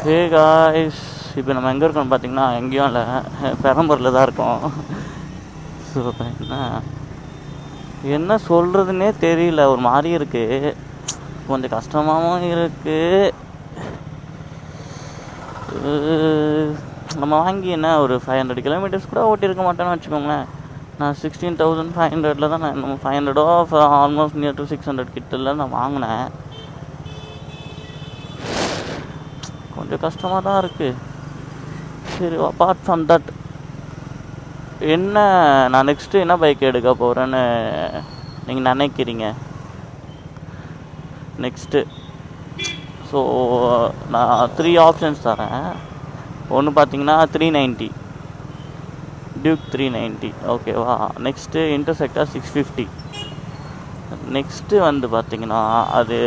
Hey guys, இப்போ நம்ம எங்கே இருக்கோம்னு பார்த்தீங்கன்னா எங்கேயும் இல்லை, பெரம்பூரில் தான் இருக்கோம். ஸோ என்ன சொல்கிறதுனே தெரியல, ஒரு மாதிரி இருக்குது, கொஞ்சம் கஷ்டமாகவும் இருக்குது. நம்ம வாங்கி என்ன ஒரு 500 கிலோமீட்டர்ஸ் கூட ஓட்டியிருக்க மாட்டேன்னு வச்சுக்கோங்களேன். நான் 16,500 தான் நான் 500 ஆல்மோஸ்ட் நியர் டு 600 கிட்டல நான் வாங்கினேன். கொஞ்சம் கஷ்டமாக தான் இருக்குது. சரி, அப்பார்ட் ஃப்ரம் தட் என்ன நான் நெக்ஸ்ட்டு என்ன பைக் எடுக்க போகிறேன்னு நீங்கள் நினைக்கிறீங்க நெக்ஸ்ட்டு? ஸோ நான் 3 ஆப்ஷன்ஸ் தரேன். ஒன்று பார்த்தீங்கன்னா 390 டியூக் 390, ஓகேவா. நெக்ஸ்ட்டு இன்டர்செக்டார் 650. நெக்ஸ்ட்டு வந்து பார்த்தீங்கன்னா அது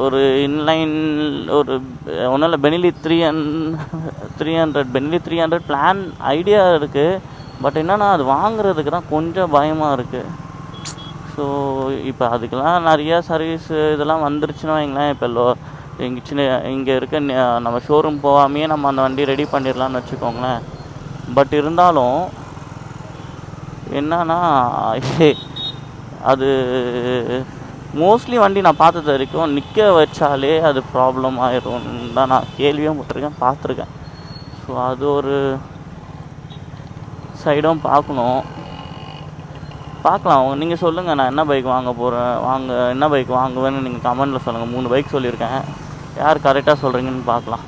ஒரு இன்லைன், ஒரு ஒன்றும் இல்லை, பெனிலி 300 பெனிலி 300 பிளான் ஐடியா இருக்குது. பட் என்னன்னா அது வாங்குறதுக்கு தான் கொஞ்சம் பயமாக இருக்குது. ஸோ இப்போ அதுக்கெல்லாம் நிறையா சர்வீஸ் இதெல்லாம் வந்துருச்சுன்னு வைங்களேன். இப்போ இங்கே இருக்க நம்ம ஷோரூம் போகாமையே நம்ம அந்த வண்டி ரெடி பண்ணிடலான்னு வச்சுக்கோங்களேன். பட் இருந்தாலும் என்னன்னா அது மோஸ்ட்லி வண்டி நான் பார்த்தது வரைக்கும் நிற்க வச்சாலே அது ப்ராப்ளம் ஆயிரும் தான் நான் கேள்வியும் போட்டிருக்கேன், பார்த்துருக்கேன். ஸோ அது ஒரு சைடும் பார்க்கலாம். நீங்கள் சொல்லுங்கள், நான் என்ன பைக் வாங்க போகிறேன், என்ன பைக் வாங்குவேன்னு நீங்கள் கமெண்டில் சொல்லுங்கள். 3 பைக் சொல்லியிருக்கேன், யார் கரெக்டாக சொல்கிறீங்கன்னு பார்க்கலாம்.